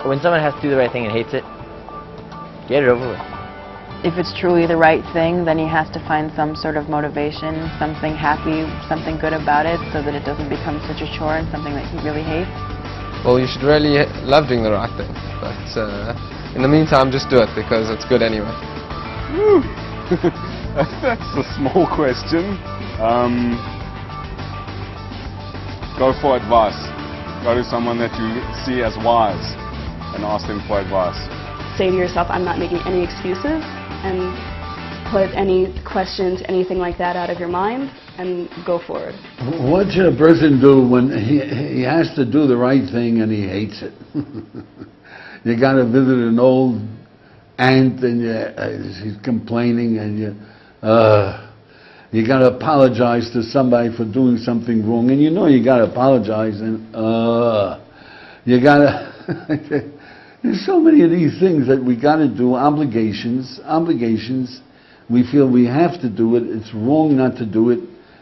When someone has to do the right thing and hates it, get it over with. If it's truly the right thing, then he has to find some sort of motivation, something happy, something good about it, so that it doesn't become such a chore and something that he really hates. Well, you should really love doing the right thing, but in the meantime, just do it because it's good anyway. That's a small question. Go for advice. Go to someone that you see as wise and ask them for advice. Say to yourself, I'm not making any excuses, and put any questions, anything like that out of your mind, and go forward. What should a person do when he has to do the right thing and he hates it? You got to visit an old aunt and she's complaining, and you got to apologize to somebody for doing something wrong, and you know you got to apologize, and you got to. There's so many of these things that we got to do, obligations. We feel we have to do it, it's wrong not to do it,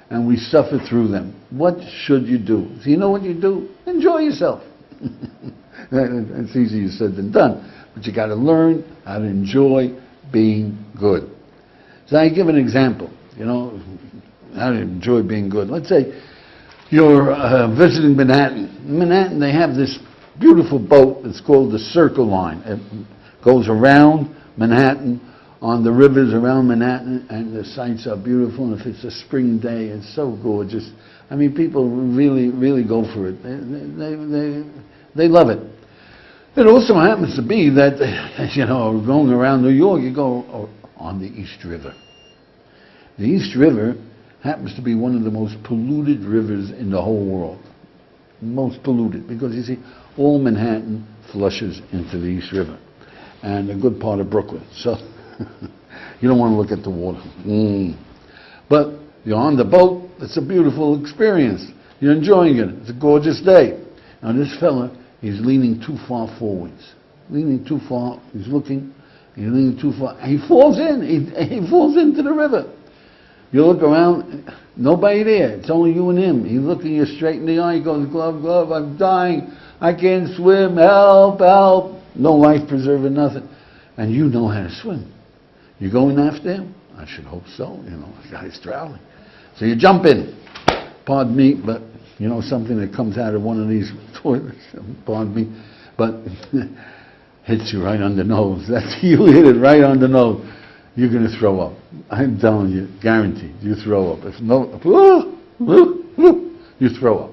and we suffer through them. What should you do? So you know what you do? Enjoy yourself. It's easier said than done, but you got to learn how to enjoy being good. So I give an example, you know, how to enjoy being good. Let's say you're visiting Manhattan. In Manhattan, they have this beautiful boat. It's called the Circle Line. It goes around Manhattan, on the rivers around Manhattan, and the sights are beautiful. And if it's a spring day, it's so gorgeous. I mean, people really, really go for it. They love it. It also happens to be that, you know, going around New York, you go on the East River. The East River happens to be one of the most polluted rivers in the whole world. Most polluted, because you see, all Manhattan flushes into the East River, and a good part of Brooklyn. So you don't want to look at the water. But you're on the boat, it's a beautiful experience. You're enjoying it, it's a gorgeous day. Now this fella, he's leaning too far forwards. Leaning too far, he's looking, he's leaning too far. He falls in, he falls into the river. You look around, nobody there, it's only you and him. He's looking you straight in the eye, he goes, glove, glove, I'm dying, I can't swim, help, help. No life preserver, nothing. And you know how to swim. You going after him? I should hope so, you know, the guy's drowning. So you jump in. Pardon me, but you know something that comes out of one of these toilets, pardon me, but hits you right on the nose. That's, you hit it right on the nose. You're going to throw up. I'm telling you, guaranteed, you throw up. If no, you throw up.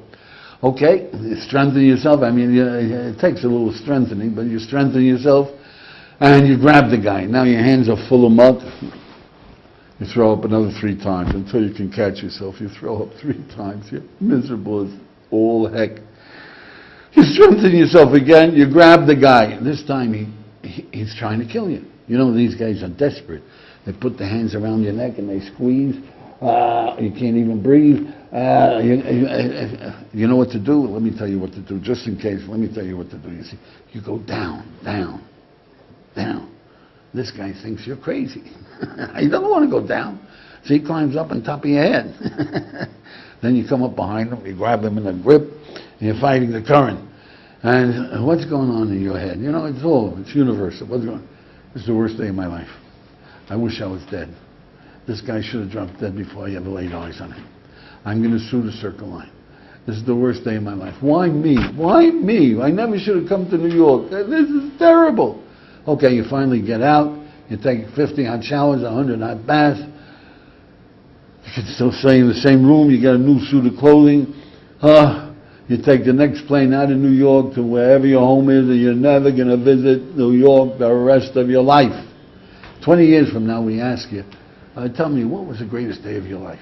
Okay, you strengthen yourself. I mean, it takes a little strengthening, but you strengthen yourself, and you grab the guy. Now your hands are full of mud. You throw up another 3 times until you can catch yourself. You throw up 3 times. You're miserable as all heck. You strengthen yourself again. You grab the guy. This time he's trying to kill you. You know, these guys are desperate. They put their hands around your neck and they squeeze. You can't even breathe. You know what to do? Let me tell you what to do. Just in case, let me tell you what to do. You see, you go down, down, down. This guy thinks you're crazy. He doesn't want to go down. So he climbs up on top of your head. Then you come up behind him, you grab him in a grip, and you're fighting the current. And what's going on in your head? You know, it's universal. What's going on? This is the worst day of my life. I wish I was dead. This guy should have dropped dead before I ever laid eyes on him. I'm going to sue the Circle Line. This is the worst day of my life. Why me? Why me? I never should have come to New York. This is terrible. Okay, you finally get out. You take 50 hot showers, 100 hot baths. You can still stay in the same room. You get a new suit of clothing. You take the next plane out of New York to wherever your home is, and you're never going to visit New York the rest of your life. 20 years from now, we ask you, tell me, what was the greatest day of your life?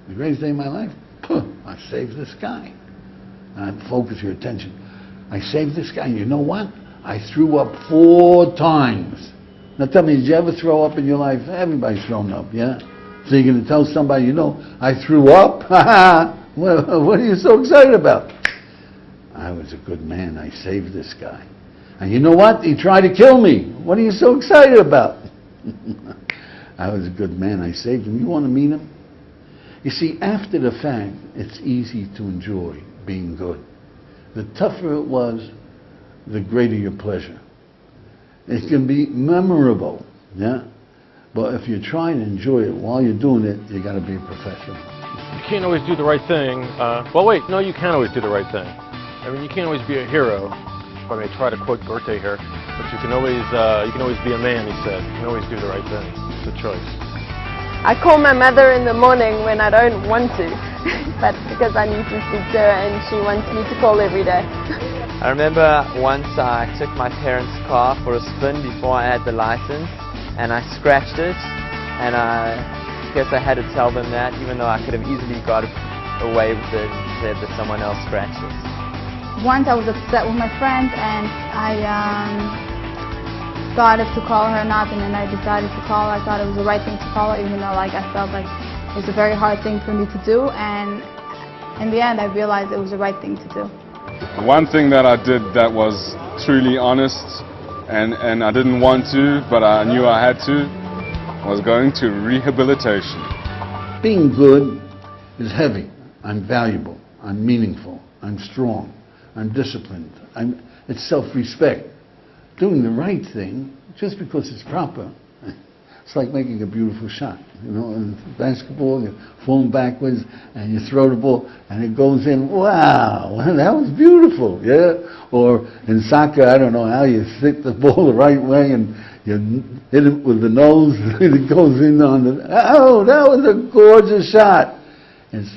The greatest day of my life? I saved this guy. Focus your attention. I saved this guy, and you know what? I threw up 4 times. Now tell me, did you ever throw up in your life? Everybody's thrown up, yeah? So you're going to tell somebody, you know, I threw up? What are you so excited about? I was a good man. I saved this guy. And you know what? He tried to kill me. What are you so excited about? I was a good man. I saved him. You want to meet him? You see, after the fact, it's easy to enjoy being good. The tougher it was, the greater your pleasure. It can be memorable, yeah? But if you try and enjoy it while you're doing it, you got to be a professional. You can't always do the right thing. Well, wait, no, you can always do the right thing. I mean, you can't always be a hero. If I may try to quote Goethe here, but you can always be a man, he said. You can always do the right thing. It's a choice. I call my mother in the morning when I don't want to, but because I need to speak to her and she wants me to call every day. I remember once I took my parents' car for a spin before I had the license, and I scratched it, and I guess I had to tell them that, even though I could have easily got away with it and said that someone else scratched it. Once I was upset with my friend and I started to call her not, and then I decided to call her. I thought it was the right thing to call her, even though I felt like it was a very hard thing for me to do, and in the end I realized it was the right thing to do. One thing that I did that was truly honest and I didn't want to, but I knew I had to, was going to rehabilitation. Being good is heavy. I'm valuable. I'm meaningful. I'm strong. I'm disciplined. It's self-respect. Doing the right thing, just because it's proper, it's like making a beautiful shot. You know, in basketball, you're falling backwards and you throw the ball and it goes in. Wow, that was beautiful, yeah? Or in soccer, I don't know how you stick the ball the right way and you hit it with the nose and it goes in on the... Oh, that was a gorgeous shot. It's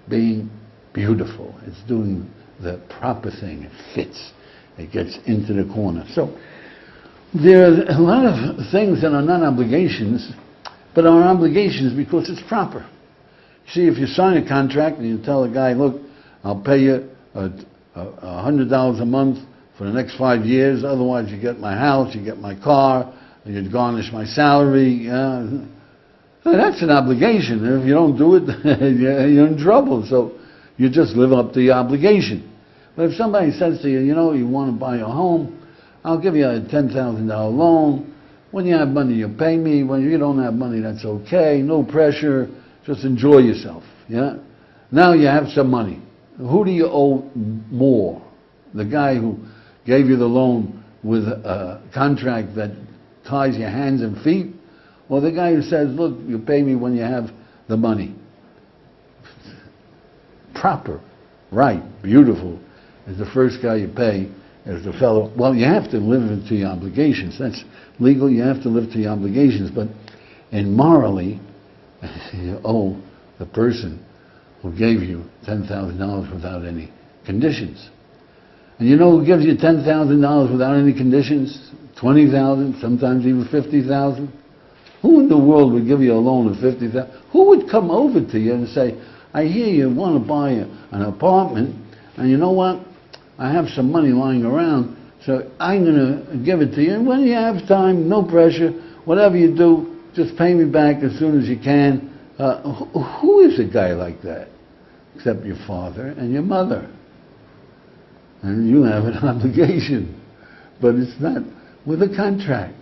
being beautiful. It's doing the proper thing. It fits. It gets into the corner. So there are a lot of things that are not obligations, but are obligations because it's proper. See, if you sign a contract and you tell a guy, look, I'll pay you $100 a month for the next 5 years, otherwise you get my house, you get my car, and you garnish my salary. That's an obligation. If you don't do it, you're in trouble. So you just live up to the obligation. But if somebody says to you, you know, you want to buy a home, I'll give you a $10,000 loan. When you have money, you pay me. When you don't have money, that's okay. No pressure. Just enjoy yourself. Yeah. Now you have some money. Who do you owe more? The guy who gave you the loan with a contract that ties your hands and feet, or the guy who says, look, you pay me when you have the money? Proper, right, beautiful is the first guy you pay as the fellow. Well, you have to live to your obligations. That's legal. You have to live to your obligations. But in morally, you owe the person who gave you $10,000 without any conditions. And you know who gives you $10,000 without any conditions? $20,000, sometimes even $50,000. Who in the world would give you a loan of $50,000? Who would come over to you and say, I hear you want to buy an apartment, and you know what? I have some money lying around, so I'm going to give it to you. And when you have time, no pressure, whatever you do, just pay me back as soon as you can. Who is a guy like that? Except your father and your mother. And you have an obligation, but it's not with a contract.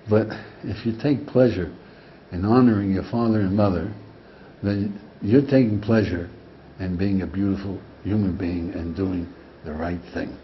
But if you take pleasure in honoring your father and mother, then you're taking pleasure in being a beautiful human being and doing the right thing.